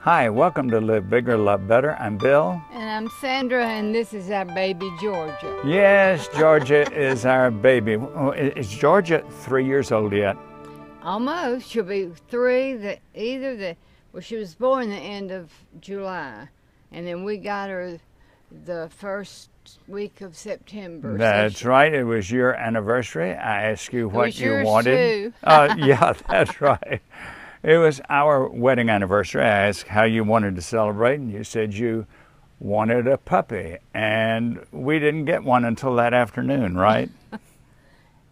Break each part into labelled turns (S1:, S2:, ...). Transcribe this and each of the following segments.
S1: Hi, welcome to Live Bigger, Love Better. I'm Bill.
S2: And I'm Sandra, and this is our baby, Georgia.
S1: Yes, Georgia is our baby. Is Georgia 3 years old yet?
S2: Almost. She'll be 3. Well, she was born the end of July, and then we got her the first week of September.
S1: That's right. It was your anniversary. I asked you what you wanted.
S2: Too.
S1: Yeah, that's right. It was our wedding anniversary. I asked how you wanted to celebrate, and you said you wanted a puppy. And we didn't get one until that afternoon, right?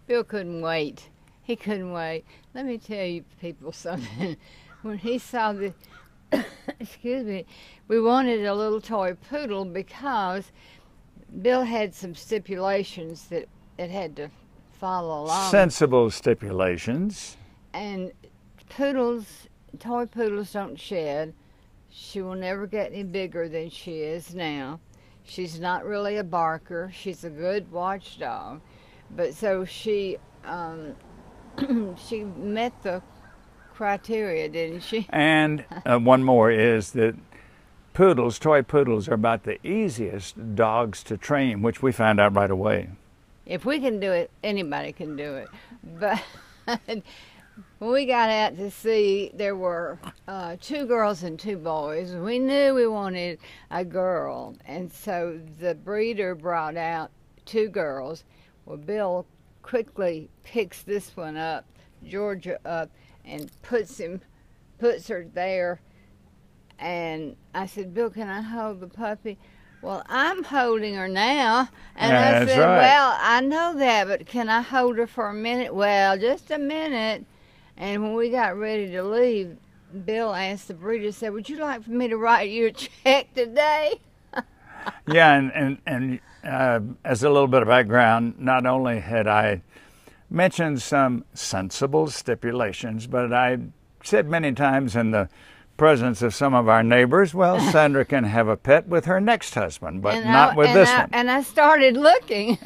S2: Bill couldn't wait. He couldn't wait. Let me tell you people something. When he saw the, excuse me, we wanted a little toy poodle because Bill had some stipulations that it had to follow along.
S1: Sensible stipulations.
S2: And toy poodles don't shed. She will never get any bigger than she is now. She's not really a barker. She's a good watchdog. But so she she met the criteria, didn't she?
S1: And one more is that toy poodles are about the easiest dogs to train, which we found out right away.
S2: If we can do it, anybody can do it. But when we got out to see, there were 2 girls and 2 boys. We knew we wanted a girl, and so the breeder brought out 2 girls. Well, Bill quickly picks this one up, Georgia up, and puts her there. And I said, Bill, can I hold the puppy? Well, I'm holding her now. And I said,
S1: right.
S2: Well, I know that, but can I hold her for a minute? Well, just a minute. And when we got ready to leave, Bill asked the breeder, said, would you like for me to write you a check today?
S1: Yeah, and as a little bit of background, not only had I mentioned some sensible stipulations, but I said many times in the presence of some of our neighbors, well, Sandra can have a pet with her next husband, but not with this one.
S2: And I started looking.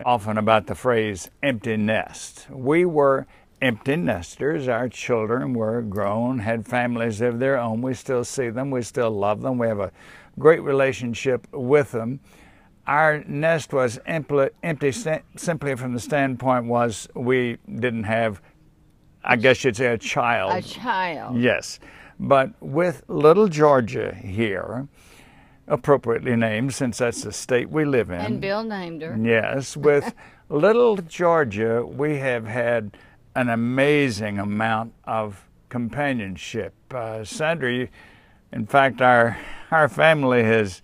S1: Often about the phrase empty nest. We were empty nesters. Our children were grown, had families of their own. We still see them. We still love them. We have a great relationship with them. Our nest was empty simply from the standpoint was we didn't have, I guess you'd say, a child.
S2: A child.
S1: Yes. But with little Georgia here, appropriately named since that's the state we live in.
S2: And Bill named her.
S1: Yes. With little Georgia, we have had an amazing amount of companionship. Sandra, in fact, our family has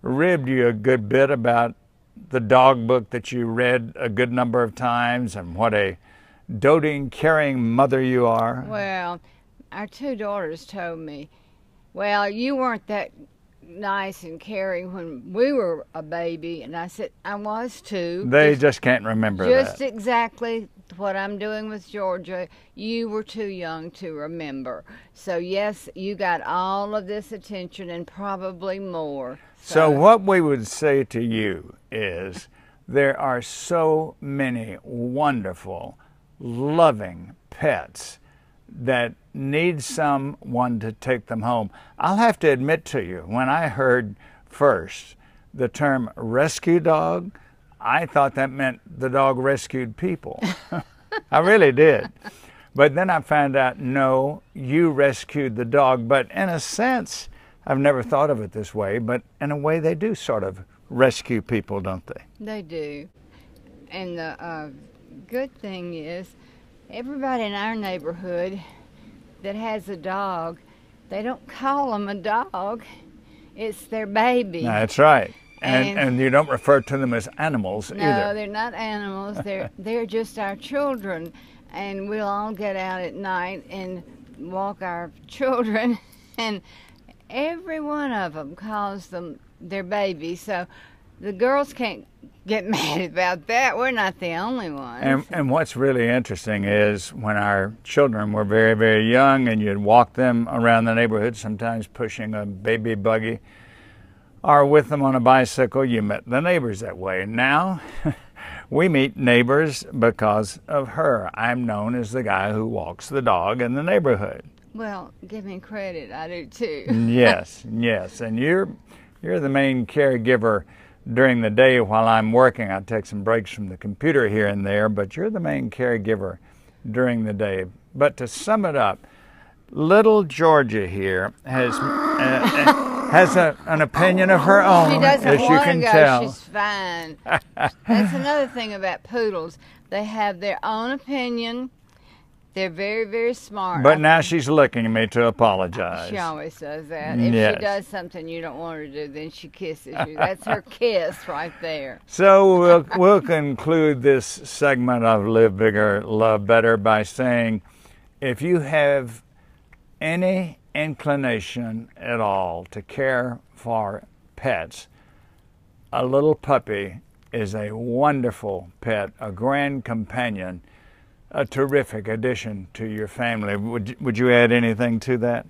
S1: ribbed you a good bit about the dog book that you read a good number of times and what a doting, caring mother you are.
S2: Well, our 2 daughters told me, well, you weren't that nice and caring when we were a baby. And I said, I was too.
S1: They just can't remember that.
S2: Just exactly what I'm doing with Georgia. You were too young to remember. So yes, you got all of this attention and probably more.
S1: So what we would say to you is there are so many wonderful, loving pets that need someone to take them home. I'll have to admit to you, when I heard first the term rescue dog, I thought that meant the dog rescued people. I really did. But then I found out, no, you rescued the dog. But in a sense, I've never thought of it this way, but in a way they do sort of rescue people, don't they?
S2: They do. And the good thing is, everybody in our neighborhood that has a dog, they don't call them a dog. It's their baby.
S1: That's right. And you don't refer to them as animals either.
S2: No, they're not animals. They're just our children. And we'll all get out at night and walk our children, and every one of them calls them their baby. So the girls can't get mad about that. We're not the only ones.
S1: And what's really interesting is when our children were very, very young and you'd walk them around the neighborhood, sometimes pushing a baby buggy, or with them on a bicycle, you met the neighbors that way. Now, we meet neighbors because of her. I'm known as the guy who walks the dog in the neighborhood.
S2: Well, give me credit. I do too.
S1: Yes, yes. And you're the main caregiver during the day while I'm working. I take some breaks from the computer here and there, but you're the main caregiver during the day. But to sum it up, little Georgia here has an opinion of her own,
S2: She doesn't
S1: as you
S2: want
S1: can
S2: to go.
S1: tell.
S2: She's fine. That's another thing about poodles. They have their own opinion. They're very, very smart.
S1: But now she's looking at me to apologize.
S2: She always does that. If
S1: Yes.
S2: she does something you don't want her to do, then she kisses you. That's her kiss right there.
S1: So we'll conclude this segment of Live Bigger, Love Better by saying, if you have any inclination at all to care for pets, a little puppy is a wonderful pet, a grand companion, a terrific addition to your family. Would you add anything to that?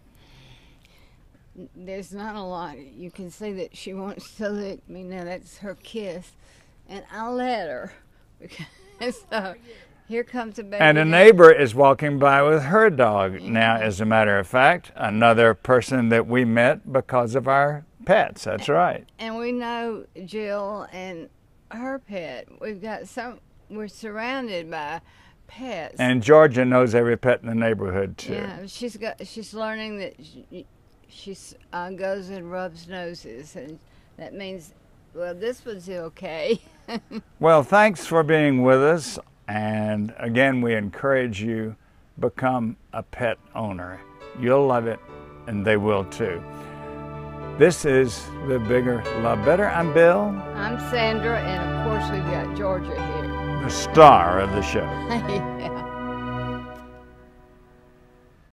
S2: There's not a lot. You can see that she wants to lick me. Now that's her kiss. And I'll let her. So here comes a baby.
S1: And a neighbor is walking by with her dog. Now, as a matter of fact, another person that we met because of our pets. That's right.
S2: And we know Jill and her pet. We're surrounded by pets.
S1: And Georgia knows every pet in the neighborhood too.
S2: Yeah, she's learning that she goes and rubs noses, and that means, well, this one's okay.
S1: Well, thanks for being with us, and again, we encourage you, become a pet owner. You'll love it, and they will too. This is Live Bigger, Love Better. I'm Bill.
S2: I'm Sandra, and of course we've got Georgia here.
S1: The star of the show.
S2: Yeah.